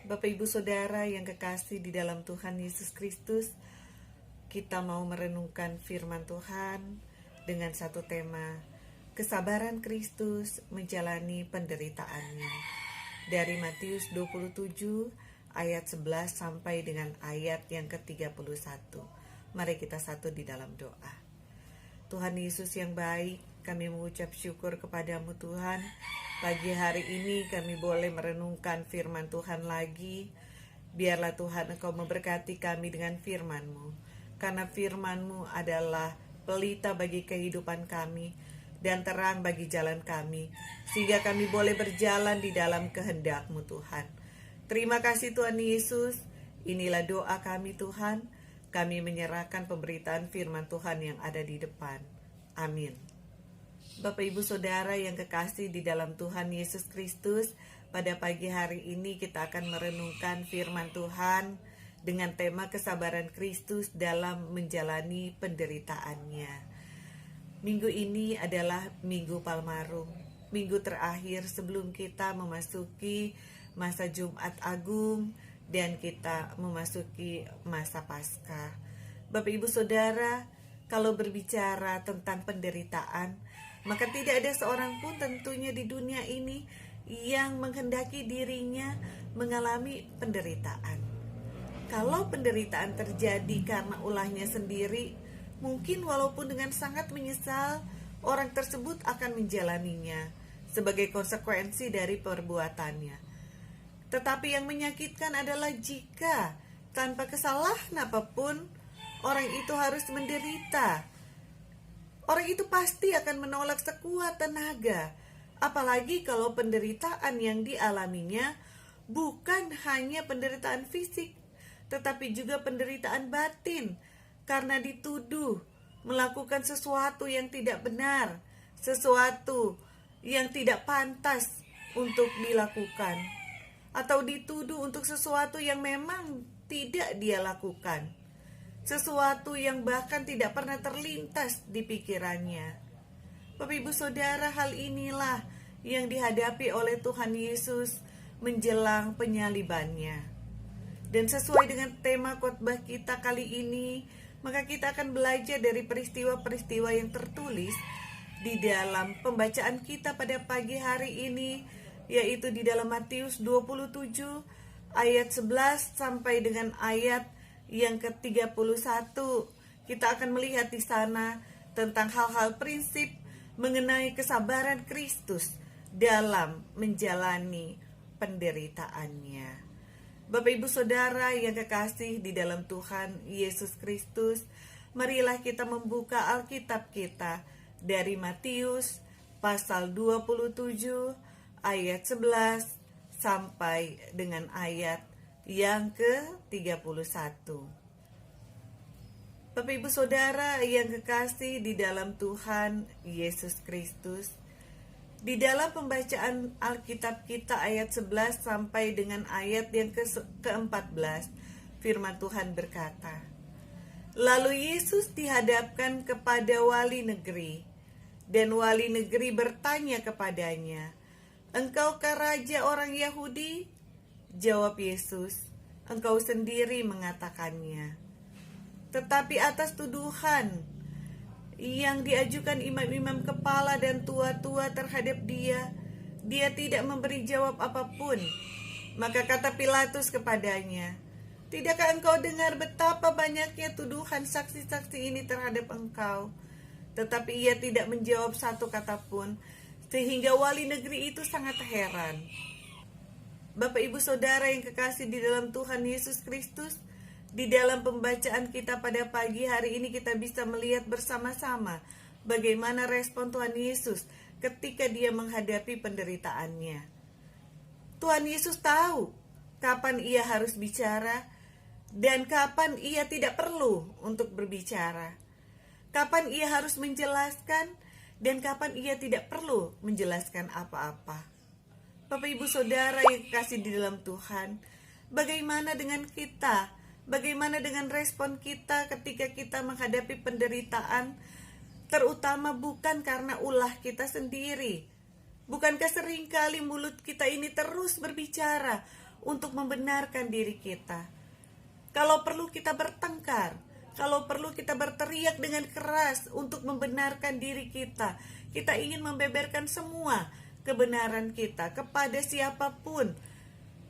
Bapak Ibu Saudara yang kekasih di dalam Tuhan Yesus Kristus, kita mau merenungkan firman Tuhan dengan satu tema, kesabaran Kristus menjalani penderitaannya. Dari Matius 27 ayat 11 sampai dengan ayat yang ke-31. Mari kita satu di dalam doa. Tuhan Yesus yang baik, kami mengucap syukur kepadamu Tuhan. Pagi hari ini kami boleh merenungkan firman Tuhan lagi. Biarlah Tuhan Engkau memberkati kami dengan firman-Mu. Karena firman-Mu adalah pelita bagi kehidupan kami dan terang bagi jalan kami. Sehingga kami boleh berjalan di dalam kehendak-Mu Tuhan. Terima kasih Tuhan Yesus. Inilah doa kami Tuhan. Kami menyerahkan pemberitaan firman Tuhan yang ada di depan. Amin. Bapak Ibu Saudara yang kekasih di dalam Tuhan Yesus Kristus, pada pagi hari ini kita akan merenungkan firman Tuhan dengan tema kesabaran Kristus dalam menjalani penderitaannya. Minggu ini adalah Minggu Palmarum, minggu terakhir sebelum kita memasuki masa Jumat Agung dan kita memasuki masa Paskah. Bapak Ibu Saudara, kalau berbicara tentang penderitaan, maka tidak ada seorang pun tentunya di dunia ini yang menghendaki dirinya mengalami penderitaan. Kalau penderitaan terjadi karena ulahnya sendiri, mungkin walaupun dengan sangat menyesal, orang tersebut akan menjalaninya sebagai konsekuensi dari perbuatannya. Tetapi yang menyakitkan adalah jika tanpa kesalahan apapun, orang itu harus menderita. Orang itu pasti akan menolak sekuat tenaga, apalagi kalau penderitaan yang dialaminya bukan hanya penderitaan fisik, tetapi juga penderitaan batin, karena dituduh melakukan sesuatu yang tidak benar, sesuatu yang tidak pantas untuk dilakukan, atau dituduh untuk sesuatu yang memang tidak dia lakukan. Sesuatu yang bahkan tidak pernah terlintas di pikirannya. Bapak Ibu Saudara, hal inilah yang dihadapi oleh Tuhan Yesus menjelang penyalibannya. Dan sesuai dengan tema khotbah kita kali ini, maka kita akan belajar dari peristiwa-peristiwa yang tertulis di dalam pembacaan kita pada pagi hari ini, yaitu di dalam Matius 27 ayat 11 sampai dengan ayat yang ke-31. Kita akan melihat di sana tentang hal-hal prinsip mengenai kesabaran Kristus dalam menjalani penderitaannya. Bapak Ibu Saudara yang kekasih di dalam Tuhan Yesus Kristus, marilah kita membuka Alkitab kita dari Matius pasal 27 ayat 11 sampai dengan ayat yang ke-31. Bapak Ibu Saudara yang kekasih di dalam Tuhan Yesus Kristus, di dalam pembacaan Alkitab kita ayat 11 sampai dengan ayat yang ke-14, firman Tuhan berkata, "Lalu Yesus dihadapkan kepada wali negeri, dan wali negeri bertanya kepadanya, 'Engkaukah raja orang Yahudi?' Jawab Yesus, 'Engkau sendiri mengatakannya.' Tetapi atas tuduhan yang diajukan imam-imam kepala dan tua-tua terhadap dia tidak memberi jawab apapun. Maka kata Pilatus kepadanya, 'Tidakkah engkau dengar betapa banyaknya tuduhan saksi-saksi ini terhadap engkau?' Tetapi ia tidak menjawab satu kata pun, sehingga wali negeri itu sangat heran. Bapak Ibu Saudara yang kekasih di dalam Tuhan Yesus Kristus, di dalam pembacaan kita pada pagi hari ini kita bisa melihat bersama-sama bagaimana respon Tuhan Yesus ketika dia menghadapi penderitaannya. Tuhan Yesus tahu kapan ia harus bicara dan kapan ia tidak perlu untuk berbicara. Kapan ia harus menjelaskan dan kapan ia tidak perlu menjelaskan apa-apa. Bapak Ibu Saudara yang kasih di dalam Tuhan, bagaimana dengan kita? Bagaimana dengan respon kita ketika kita menghadapi penderitaan, terutama bukan karena ulah kita sendiri, Bukankah seringkali mulut kita ini terus berbicara untuk membenarkan diri kita. Kalau perlu kita bertengkar, kalau perlu kita berteriak dengan keras untuk membenarkan diri kita. Kita ingin membeberkan semua kebenaran kita kepada siapapun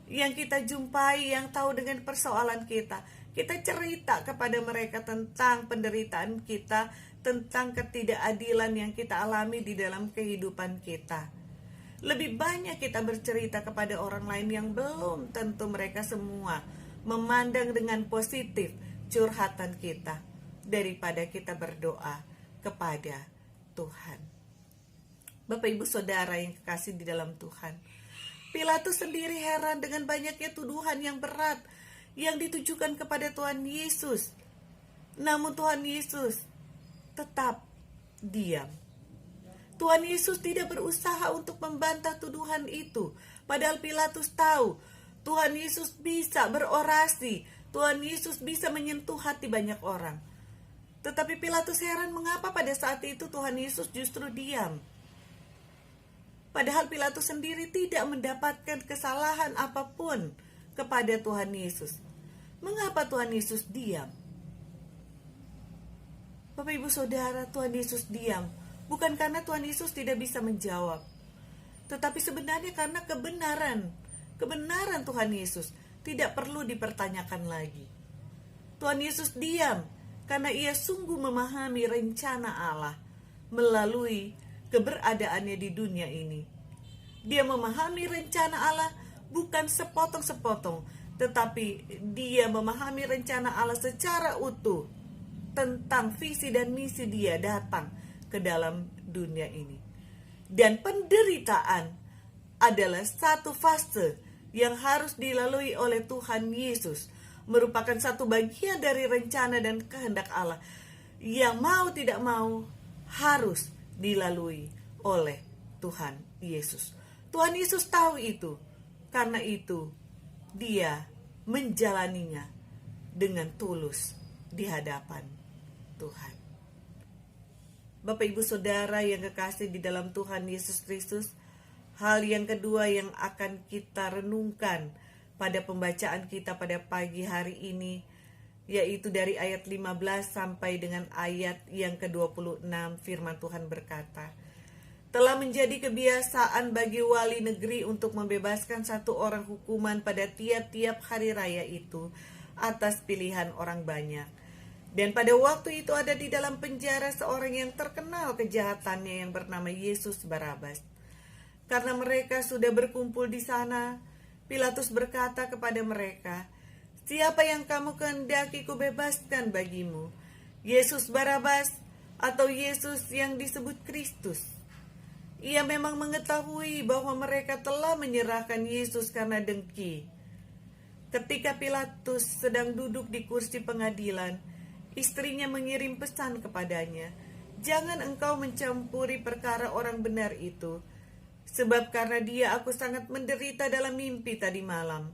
yang kita jumpai, yang tahu dengan persoalan kita. Kita cerita kepada mereka tentang penderitaan kita, tentang ketidakadilan yang kita alami di dalam kehidupan kita. Lebih banyak kita bercerita kepada orang lain yang belum tentu mereka semua memandang dengan positif curhatan kita, daripada kita berdoa kepada Tuhan. Bapak Ibu Saudara yang kekasih di dalam Tuhan, Pilatus sendiri heran dengan banyaknya tuduhan yang berat yang ditujukan kepada Tuhan Yesus. Namun Tuhan Yesus tetap diam. Tuhan Yesus tidak berusaha untuk membantah tuduhan itu. Padahal Pilatus tahu Tuhan Yesus bisa berorasi, Tuhan Yesus bisa menyentuh hati banyak orang. Tetapi Pilatus heran mengapa pada saat itu Tuhan Yesus justru diam. Padahal Pilatus sendiri tidak mendapatkan kesalahan apapun kepada Tuhan Yesus. Mengapa Tuhan Yesus diam? Bapak Ibu Saudara, Tuhan Yesus diam bukan karena Tuhan Yesus tidak bisa menjawab, tetapi sebenarnya karena kebenaran Tuhan Yesus tidak perlu dipertanyakan lagi. Tuhan Yesus diam karena ia sungguh memahami rencana Allah melalui keberadaannya di dunia ini. Dia memahami rencana Allah bukan sepotong-sepotong, tetapi dia memahami rencana Allah secara utuh tentang visi dan misi dia datang ke dalam dunia ini. Dan penderitaan adalah satu fase yang harus dilalui oleh Tuhan Yesus, merupakan satu bagian dari rencana dan kehendak Allah yang mau tidak mau harus dilalui oleh Tuhan Yesus. Tuhan Yesus tahu itu, karena itu dia menjalaninya dengan tulus di hadapan Tuhan. Bapak Ibu Saudara yang kekasih di dalam Tuhan Yesus Kristus, hal yang kedua yang akan kita renungkan pada pembacaan kita pada pagi hari ini, yaitu dari ayat 15 sampai dengan ayat yang ke-26. Firman Tuhan berkata, telah menjadi kebiasaan bagi wali negeri untuk membebaskan satu orang hukuman pada tiap-tiap hari raya itu atas pilihan orang banyak. Dan pada waktu itu ada di dalam penjara seorang yang terkenal kejahatannya yang bernama Yesus Barabas. Karena mereka sudah berkumpul di sana, Pilatus berkata kepada mereka, siapa yang kamu kehendaki kubebaskan bagimu? Yesus Barabas atau Yesus yang disebut Kristus? Ia memang mengetahui bahwa mereka telah menyerahkan Yesus karena dengki. Ketika Pilatus sedang duduk di kursi pengadilan, istrinya mengirim pesan kepadanya, jangan engkau mencampuri perkara orang benar itu, sebab karena dia aku sangat menderita dalam mimpi tadi malam.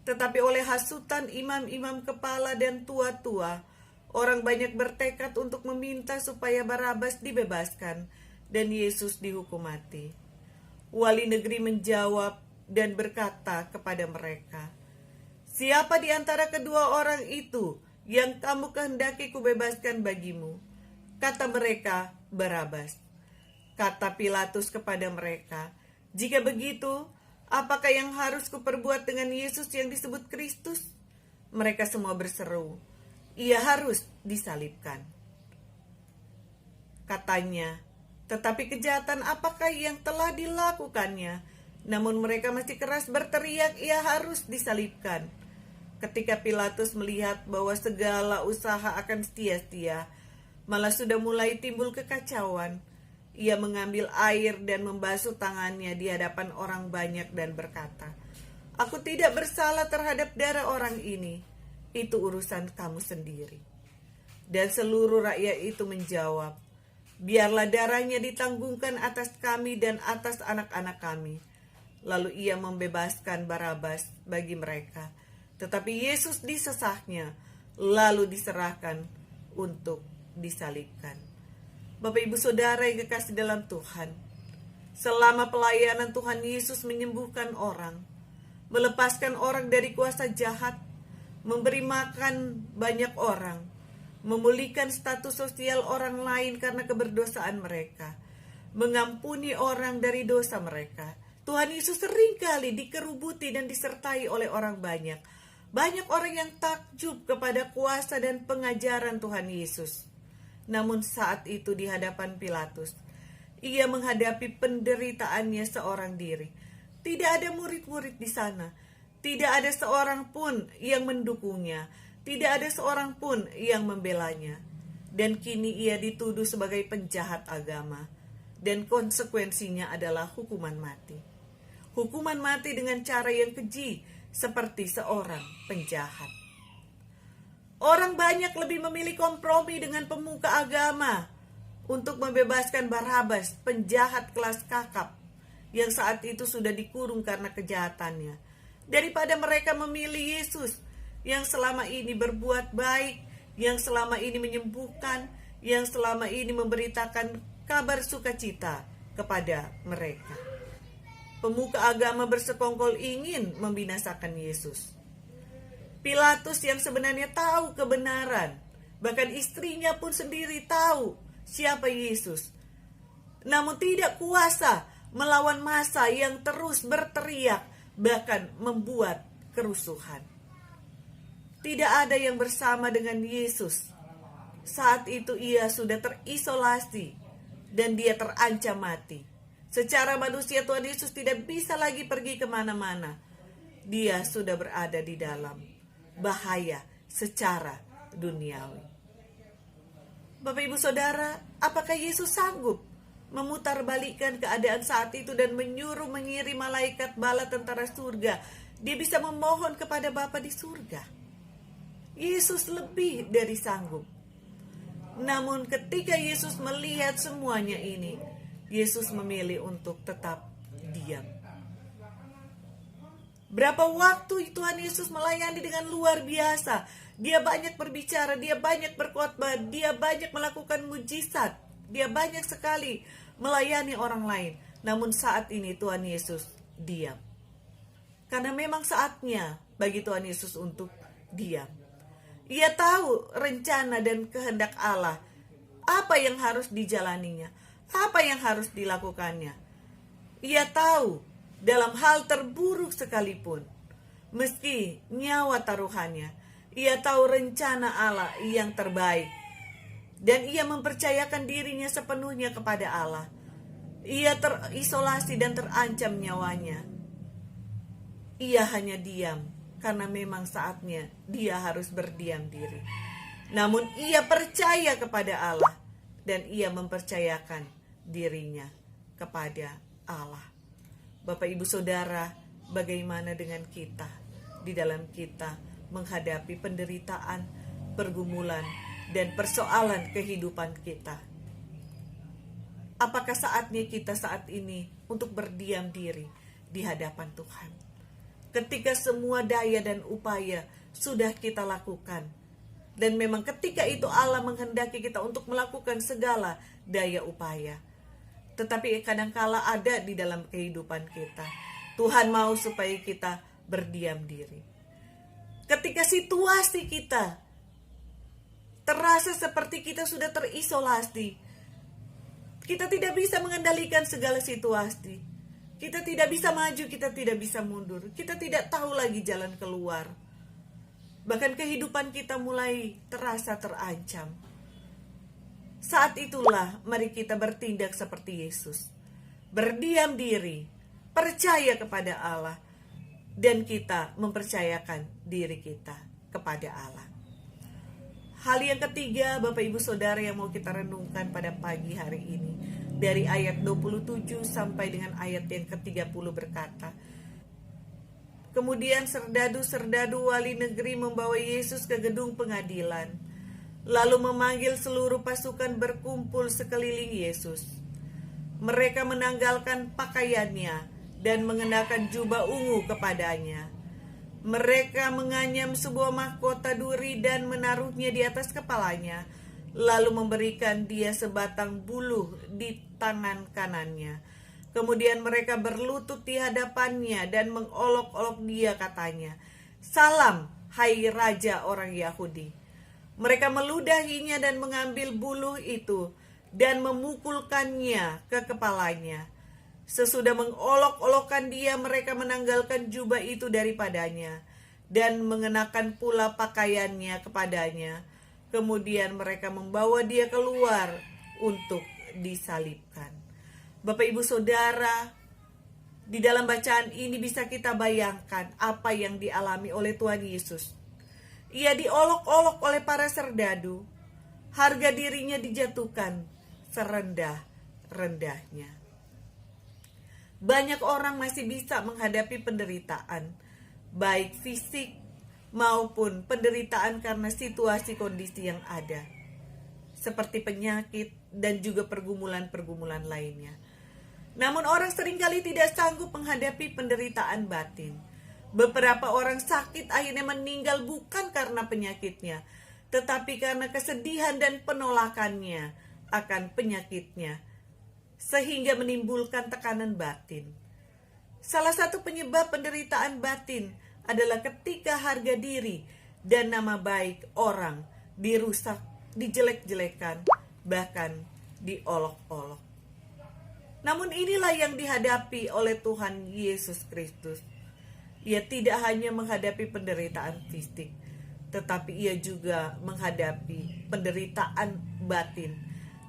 Tetapi oleh hasutan imam-imam kepala dan tua-tua, orang banyak bertekad untuk meminta supaya Barabas dibebaskan dan Yesus dihukum mati. Wali negeri menjawab dan berkata kepada mereka, siapa di antara kedua orang itu yang kamu kehendaki kubebaskan bagimu? Kata mereka, Barabas. Kata Pilatus kepada mereka, jika begitu, apakah yang harus kuperbuat dengan Yesus yang disebut Kristus? Mereka semua berseru, ia harus disalibkan. Katanya, tetapi kejahatan apakah yang telah dilakukannya? Namun mereka masih keras berteriak, ia harus disalibkan. Ketika Pilatus melihat bahwa segala usaha akan sia-sia, malah sudah mulai timbul kekacauan, ia mengambil air dan membasuh tangannya di hadapan orang banyak dan berkata, aku tidak bersalah terhadap darah orang ini, itu urusan kamu sendiri. Dan seluruh rakyat itu menjawab, biarlah darahnya ditanggungkan atas kami dan atas anak-anak kami. Lalu ia membebaskan Barabas bagi mereka. Tetapi Yesus disesahnya, lalu diserahkan untuk disalibkan. Bapak Ibu Saudara yang kekasih dalam Tuhan, selama pelayanan Tuhan Yesus menyembuhkan orang, melepaskan orang dari kuasa jahat, memberi makan banyak orang, memulihkan status sosial orang lain karena keberdosaan mereka, mengampuni orang dari dosa mereka. Tuhan Yesus seringkali dikerubuti dan disertai oleh orang banyak. Banyak orang yang takjub kepada kuasa dan pengajaran Tuhan Yesus. Namun saat itu di hadapan Pilatus, ia menghadapi penderitaannya seorang diri. Tidak ada murid-murid di sana. Tidak ada seorang pun yang mendukungnya. Tidak ada seorang pun yang membelanya. Dan kini ia dituduh sebagai penjahat agama. Dan konsekuensinya adalah hukuman mati. Hukuman mati dengan cara yang keji, seperti seorang penjahat. Orang banyak lebih memilih kompromi dengan pemuka agama untuk membebaskan Barabas, penjahat kelas kakap, yang saat itu sudah dikurung karena kejahatannya, daripada mereka memilih Yesus yang selama ini berbuat baik, yang selama ini menyembuhkan, yang selama ini memberitakan kabar sukacita kepada mereka. Pemuka agama bersekongkol ingin membinasakan Yesus. Pilatus yang sebenarnya tahu kebenaran, bahkan istrinya pun sendiri tahu siapa Yesus, namun tidak kuasa melawan massa yang terus berteriak, bahkan membuat kerusuhan. Tidak ada yang bersama dengan Yesus. Saat itu ia sudah terisolasi dan dia terancam mati. Secara manusia Tuhan Yesus tidak bisa lagi pergi kemana-mana. Dia sudah berada di dalam bahaya secara duniawi. Bapak Ibu Saudara, apakah Yesus sanggup memutarbalikkan keadaan saat itu dan menyuruh mengirim malaikat bala tentara surga? Dia bisa memohon kepada Bapa di surga. Yesus lebih dari sanggup. Namun ketika Yesus melihat semuanya ini, Yesus memilih untuk tetap diam. Berapa waktu Tuhan Yesus melayani dengan luar biasa. Dia banyak berbicara, dia banyak berkhotbah, dia banyak melakukan mujizat. Dia banyak sekali melayani orang lain. Namun saat ini Tuhan Yesus diam. Karena memang saatnya bagi Tuhan Yesus untuk diam. Ia tahu rencana dan kehendak Allah. Apa yang harus dijalaninya. Apa yang harus dilakukannya. Ia tahu dalam hal terburuk sekalipun, meski nyawa taruhannya, ia tahu rencana Allah yang terbaik. Dan ia mempercayakan dirinya sepenuhnya kepada Allah. Ia terisolasi dan terancam nyawanya. Ia hanya diam, karena memang saatnya dia harus berdiam diri. Namun ia percaya kepada Allah, dan ia mempercayakan dirinya kepada Allah. Bapak Ibu Saudara, bagaimana dengan kita di dalam kita menghadapi penderitaan, pergumulan, dan persoalan kehidupan kita? Apakah saatnya kita saat ini untuk berdiam diri di hadapan Tuhan? Ketika semua daya dan upaya sudah kita lakukan, dan memang ketika itu Allah menghendaki kita untuk melakukan segala daya upaya, tetapi kadangkala ada di dalam kehidupan kita, Tuhan mau supaya kita berdiam diri. Ketika situasi kita terasa seperti kita sudah terisolasi, kita tidak bisa mengendalikan segala situasi, kita tidak bisa maju, kita tidak bisa mundur, kita tidak tahu lagi jalan keluar. Bahkan kehidupan kita mulai terasa terancam. Saat itulah mari kita bertindak seperti Yesus. Berdiam diri, percaya kepada Allah, dan kita mempercayakan diri kita kepada Allah. Hal yang ketiga, Bapak Ibu Saudara, yang mau kita renungkan pada pagi hari ini, dari ayat 27 sampai dengan ayat yang ke-30 berkata, kemudian serdadu-serdadu wali negeri membawa Yesus ke gedung pengadilan, lalu memanggil seluruh pasukan berkumpul sekeliling Yesus. Mereka menanggalkan pakaiannya dan mengenakan jubah ungu kepadanya. Mereka menganyam sebuah mahkota duri dan menaruhnya di atas kepalanya, lalu memberikan dia sebatang buluh di tangan kanannya. Kemudian mereka berlutut di hadapannya dan mengolok-olok dia, katanya, "Salam, hai Raja orang Yahudi." Mereka meludahinya dan mengambil buluh itu dan memukulkannya ke kepalanya. Sesudah mengolok-olokkan dia, mereka menanggalkan jubah itu daripadanya dan mengenakan pula pakaiannya kepadanya. Kemudian mereka membawa dia keluar untuk disalibkan. Bapak Ibu Saudara, di dalam bacaan ini bisa kita bayangkan apa yang dialami oleh Tuhan Yesus. Ia diolok-olok oleh para serdadu. Harga dirinya dijatuhkan serendah-rendahnya. Banyak orang masih bisa menghadapi penderitaan, baik fisik maupun penderitaan karena situasi kondisi yang ada, seperti penyakit dan juga pergumulan-pergumulan lainnya. Namun orang seringkali tidak sanggup menghadapi penderitaan batin. Beberapa orang sakit akhirnya meninggal bukan karena penyakitnya, tetapi karena kesedihan dan penolakannya akan penyakitnya, sehingga menimbulkan tekanan batin. Salah satu penyebab penderitaan batin adalah ketika harga diri dan nama baik orang dirusak, dijelek-jelekan, bahkan diolok-olok. Namun inilah yang dihadapi oleh Tuhan Yesus Kristus. Ia tidak hanya menghadapi penderitaan fisik, tetapi ia juga menghadapi penderitaan batin,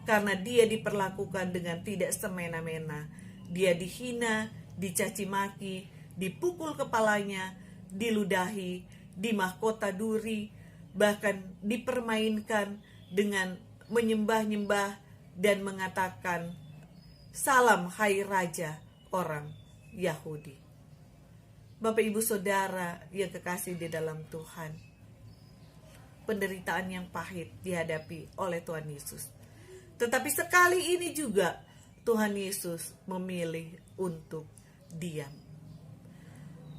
karena dia diperlakukan dengan tidak semena-mena. Dia dihina, dicaci maki, dipukul kepalanya, diludahi, dimahkota duri, bahkan dipermainkan dengan menyembah-nyembah dan mengatakan, "Salam hai Raja orang Yahudi." Bapak Ibu Saudara yang kekasih di dalam Tuhan, penderitaan yang pahit dihadapi oleh Tuhan Yesus. Tetapi sekali ini juga Tuhan Yesus memilih untuk diam.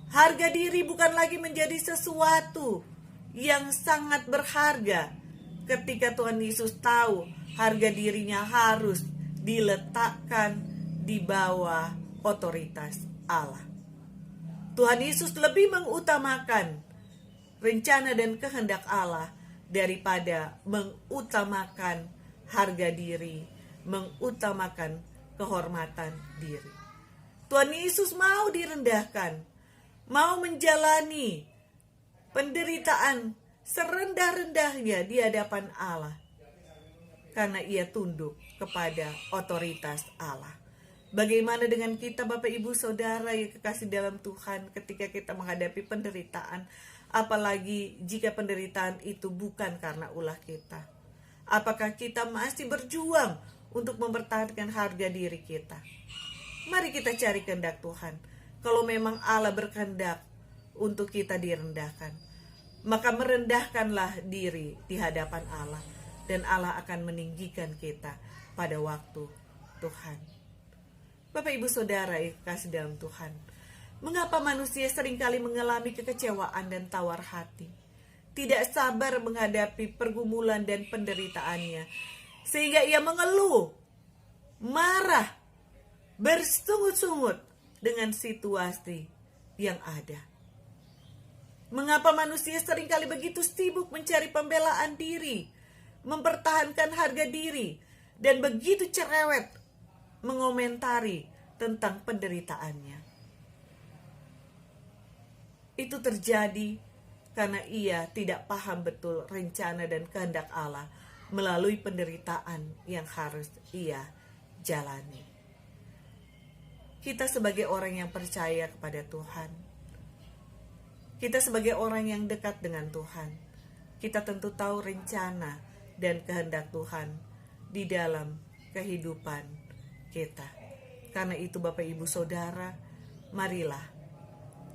Harga diri bukan lagi menjadi sesuatu yang sangat berharga ketika Tuhan Yesus tahu harga dirinya harus diletakkan di bawah otoritas Allah. Tuhan Yesus lebih mengutamakan rencana dan kehendak Allah daripada mengutamakan harga diri, mengutamakan kehormatan diri. Tuhan Yesus mau direndahkan, mau menjalani penderitaan serendah-rendahnya di hadapan Allah, karena ia tunduk kepada otoritas Allah. Bagaimana dengan kita, Bapak Ibu Saudara yang kekasih dalam Tuhan, ketika kita menghadapi penderitaan, apalagi jika penderitaan itu bukan karena ulah kita? Apakah kita masih berjuang untuk mempertahankan harga diri kita? Mari kita cari kehendak Tuhan. Kalau memang Allah berkehendak untuk kita direndahkan, maka merendahkanlah diri di hadapan Allah, dan Allah akan meninggikan kita pada waktu Tuhan. Bapak Ibu Saudara yang kasih dalam Tuhan, mengapa manusia seringkali mengalami kekecewaan dan tawar hati, tidak sabar menghadapi pergumulan dan penderitaannya, sehingga ia mengeluh, marah, bersungut-sungut dengan situasi yang ada? Mengapa manusia seringkali begitu sibuk mencari pembelaan diri, mempertahankan harga diri, dan begitu cerewet mengomentari tentang penderitaannya? Itu terjadi karena ia tidak paham betul rencana dan kehendak Allah melalui penderitaan yang harus ia jalani. Kita sebagai orang yang percaya kepada Tuhan, kita sebagai orang yang dekat dengan Tuhan, kita tentu tahu rencana dan kehendak Tuhan di dalam kehidupan kita. Karena itu Bapak Ibu Saudara, marilah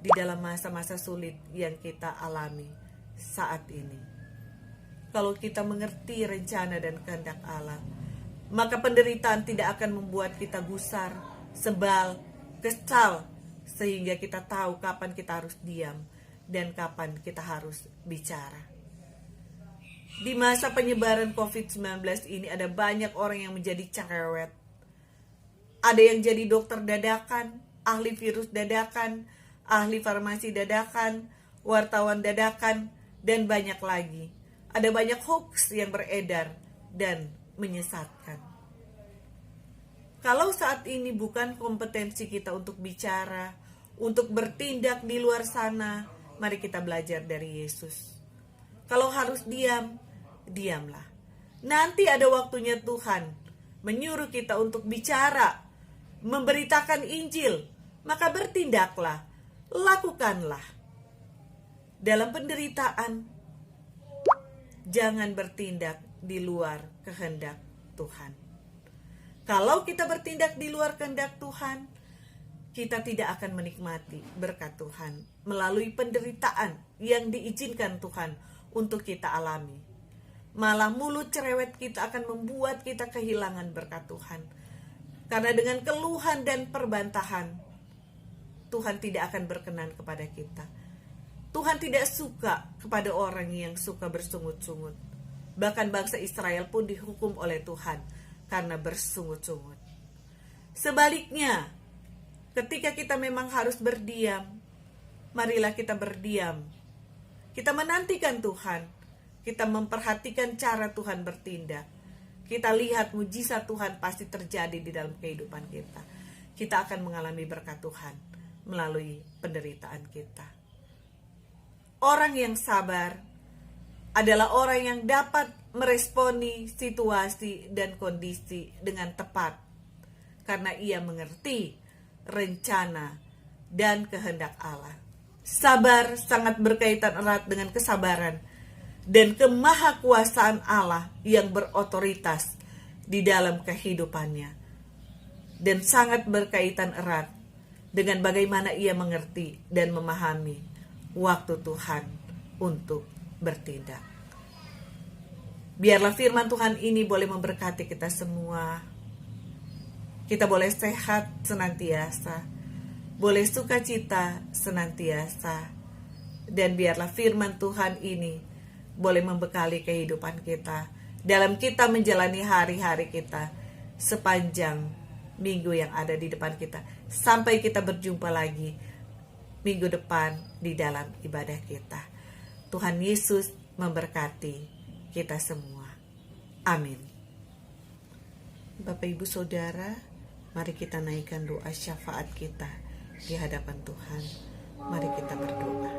di dalam masa-masa sulit yang kita alami saat ini, kalau kita mengerti rencana dan kehendak Allah, maka penderitaan tidak akan membuat kita gusar, sebal, kesal, sehingga kita tahu kapan kita harus diam dan kapan kita harus bicara. Di masa penyebaran COVID-19 ini ada banyak orang yang menjadi cerewet, Ada yang jadi dokter dadakan, ahli virus dadakan, ahli farmasi dadakan, wartawan dadakan, dan banyak lagi. Ada banyak hoax yang beredar dan menyesatkan. Kalau saat ini bukan kompetensi kita untuk bicara, untuk bertindak di luar sana, mari kita belajar dari Yesus. Kalau harus diam, diamlah. Nanti ada waktunya Tuhan menyuruh kita untuk bicara, memberitakan Injil, maka bertindaklah, lakukanlah. Dalam penderitaan, jangan bertindak di luar kehendak Tuhan. Kalau kita bertindak di luar kehendak Tuhan, kita tidak akan menikmati berkat Tuhan melalui penderitaan yang diizinkan Tuhan untuk kita alami. Malah mulut cerewet kita akan membuat kita kehilangan berkat Tuhan. Karena dengan keluhan dan perbantahan, Tuhan tidak akan berkenan kepada kita. Tuhan tidak suka kepada orang yang suka bersungut-sungut. Bahkan bangsa Israel pun dihukum oleh Tuhan karena bersungut-sungut. Sebaliknya, ketika kita memang harus berdiam, marilah kita berdiam. Kita menantikan Tuhan. Kita memperhatikan cara Tuhan bertindak. Kita lihat mujizat Tuhan pasti terjadi di dalam kehidupan kita. Kita akan mengalami berkat Tuhan melalui penderitaan kita. Orang yang sabar adalah orang yang dapat meresponi situasi dan kondisi dengan tepat. Karena ia mengerti rencana dan kehendak Allah. Sabar sangat berkaitan erat dengan kesabaran dan kemahakuasaan Allah yang berotoritas di dalam kehidupannya. Dan sangat berkaitan erat dengan bagaimana ia mengerti dan memahami waktu Tuhan untuk bertindak. Biarlah firman Tuhan ini boleh memberkati kita semua. Kita boleh sehat senantiasa, boleh sukacita senantiasa, dan biarlah firman Tuhan ini boleh membekali kehidupan kita dalam kita menjalani hari-hari kita sepanjang minggu yang ada di depan kita, sampai kita berjumpa lagi minggu depan di dalam ibadah kita. Tuhan Yesus memberkati kita semua. Amin. Bapak Ibu Saudara, mari kita naikkan doa syafaat kita di hadapan Tuhan. Mari kita berdoa.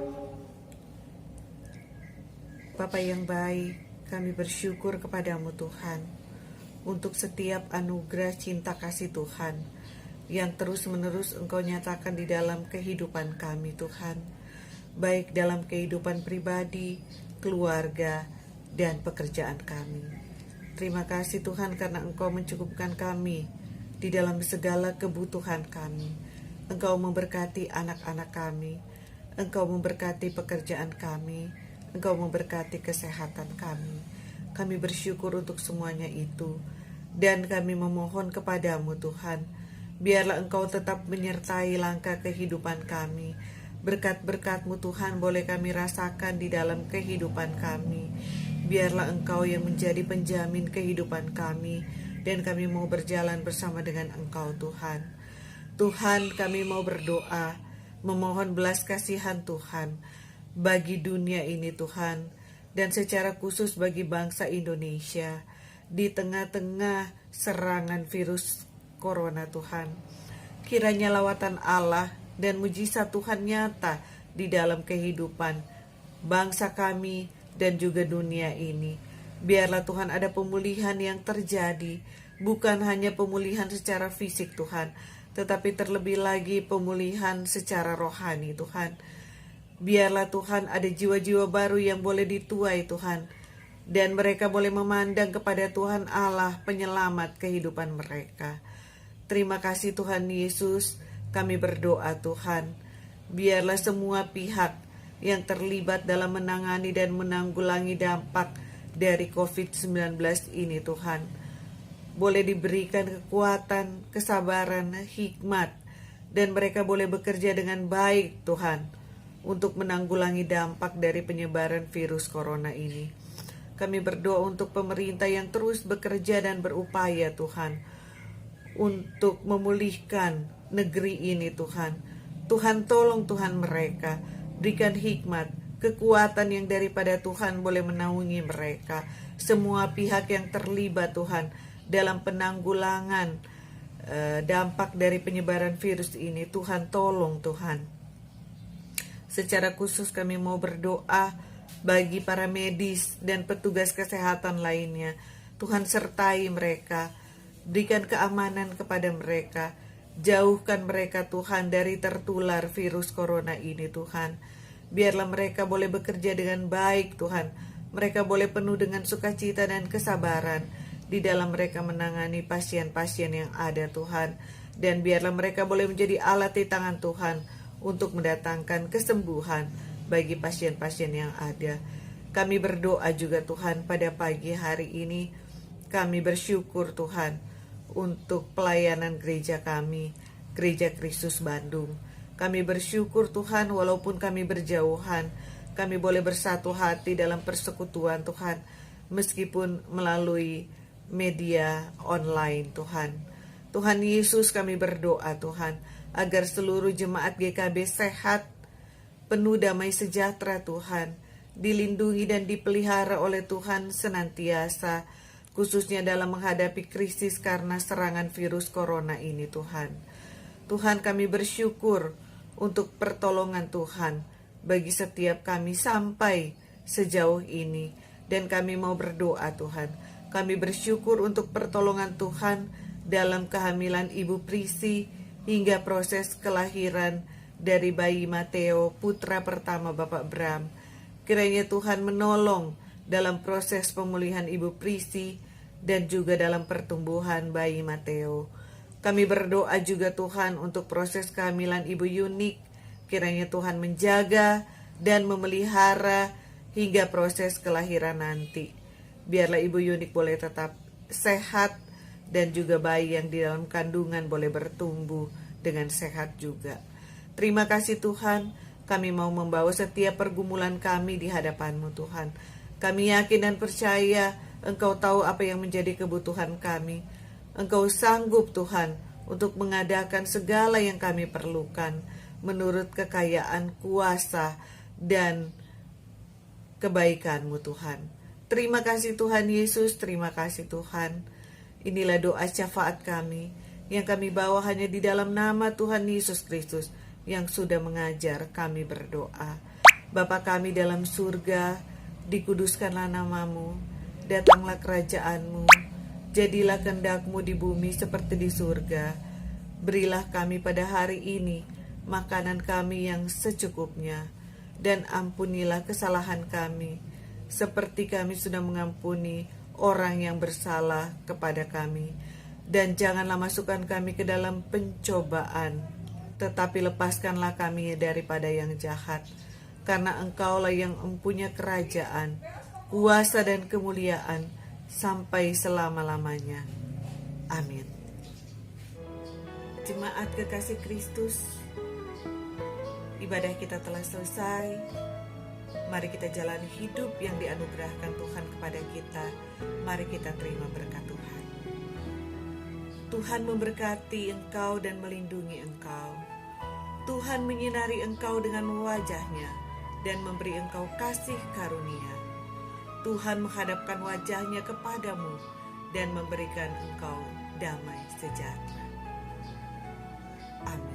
Bapa yang baik, kami bersyukur kepadamu Tuhan untuk setiap anugerah cinta kasih Tuhan yang terus-menerus Engkau nyatakan di dalam kehidupan kami Tuhan, baik dalam kehidupan pribadi, keluarga, dan pekerjaan kami. Terima kasih Tuhan karena Engkau mencukupkan kami di dalam segala kebutuhan kami. Engkau memberkati anak-anak kami, Engkau memberkati pekerjaan kami, Engkau memberkati kesehatan kami. Kami bersyukur untuk semuanya itu, dan kami memohon kepadamu Tuhan, biarlah Engkau tetap menyertai langkah kehidupan kami. Berkat-berkat-Mu Tuhan boleh kami rasakan di dalam kehidupan kami. Biarlah Engkau yang menjadi penjamin kehidupan kami, dan kami mau berjalan bersama dengan Engkau Tuhan. Tuhan, kami mau berdoa, memohon belas kasihan Tuhan bagi dunia ini Tuhan, dan secara khusus bagi bangsa Indonesia di tengah-tengah serangan virus corona Tuhan. Kiranya lawatan Allah dan mujizat Tuhan nyata di dalam kehidupan bangsa kami dan juga dunia ini. Biarlah Tuhan ada pemulihan yang terjadi, bukan hanya pemulihan secara fisik Tuhan, tetapi terlebih lagi pemulihan secara rohani Tuhan. Biarlah Tuhan ada jiwa-jiwa baru yang boleh dituai Tuhan, dan mereka boleh memandang kepada Tuhan Allah penyelamat kehidupan mereka. Terima kasih Tuhan Yesus, kami berdoa Tuhan, biarlah semua pihak yang terlibat dalam menangani dan menanggulangi dampak dari COVID-19 ini Tuhan, boleh diberikan kekuatan, kesabaran, hikmat, dan mereka boleh bekerja dengan baik Tuhan, untuk menanggulangi dampak dari penyebaran virus corona ini. Kami berdoa untuk pemerintah yang terus bekerja dan berupaya Tuhan, untuk memulihkan negeri ini Tuhan. Tuhan tolong Tuhan mereka, berikan hikmat, kekuatan yang daripada Tuhan boleh menaungi mereka. Semua pihak yang terlibat Tuhan dalam penanggulangan dampak dari penyebaran virus ini, Tuhan tolong Tuhan. Secara khusus kami mau berdoa bagi para medis dan petugas kesehatan lainnya. Tuhan sertai mereka, berikan keamanan kepada mereka, jauhkan mereka Tuhan dari tertular virus corona ini Tuhan. Biarlah mereka boleh bekerja dengan baik Tuhan, mereka boleh penuh dengan sukacita dan kesabaran di dalam mereka menangani pasien-pasien yang ada Tuhan. Dan biarlah mereka boleh menjadi alat di tangan Tuhan untuk mendatangkan kesembuhan bagi pasien-pasien yang ada. Kami berdoa juga Tuhan pada pagi hari ini. Kami bersyukur Tuhan untuk pelayanan gereja kami, Gereja Kristus Bandung. Kami bersyukur Tuhan walaupun kami berjauhan, kami boleh bersatu hati dalam persekutuan Tuhan, meskipun melalui media online Tuhan. Tuhan Yesus, kami berdoa Tuhan, agar seluruh jemaat GKB sehat, penuh damai sejahtera Tuhan, dilindungi dan dipelihara oleh Tuhan senantiasa, khususnya dalam menghadapi krisis karena serangan virus corona ini Tuhan. Tuhan, kami bersyukur untuk pertolongan Tuhan bagi setiap kami sampai sejauh ini. Dan kami mau berdoa Tuhan, kami bersyukur untuk pertolongan Tuhan dalam kehamilan Ibu Prisi hingga proses kelahiran dari bayi Mateo, putra pertama Bapak Bram. Kiranya Tuhan menolong dalam proses pemulihan Ibu Prisi dan juga dalam pertumbuhan bayi Mateo. Kami berdoa juga Tuhan untuk proses kehamilan Ibu Yunik. Kiranya Tuhan menjaga dan memelihara hingga proses kelahiran nanti. Biarlah Ibu Yunik boleh tetap sehat dan juga bayi yang di dalam kandungan boleh bertumbuh dengan sehat juga. Terima kasih Tuhan, kami mau membawa setiap pergumulan kami di hadapan-Mu Tuhan. Kami yakin dan percaya Engkau tahu apa yang menjadi kebutuhan kami. Engkau sanggup Tuhan untuk mengadakan segala yang kami perlukan menurut kekayaan, kuasa, dan kebaikan-Mu Tuhan. Terima kasih Tuhan Yesus, terima kasih Tuhan. Inilah doa syafaat kami yang kami bawa hanya di dalam nama Tuhan Yesus Kristus yang sudah mengajar kami berdoa. Bapa kami dalam surga, dikuduskanlah nama-Mu, datanglah kerajaan-Mu, jadilah kehendak-Mu di bumi seperti di surga. Berilah kami pada hari ini makanan kami yang secukupnya, dan ampunilah kesalahan kami, seperti kami sudah mengampuni orang yang bersalah kepada kami. Dan janganlah masukkan kami ke dalam pencobaan, tetapi lepaskanlah kami daripada yang jahat. Karena Engkaulah yang mempunyai kerajaan, kuasa dan kemuliaan sampai selama-lamanya. Amin. Jemaat kekasih Kristus, ibadah kita telah selesai. Mari kita jalani hidup yang dianugerahkan Tuhan kepada kita. Mari kita terima berkat Tuhan. Tuhan memberkati engkau dan melindungi engkau. Tuhan menyinari engkau dengan wajah-Nya dan memberi engkau kasih karunia. Tuhan menghadapkan wajah-Nya kepadamu dan memberikan engkau damai sejahtera. Amin.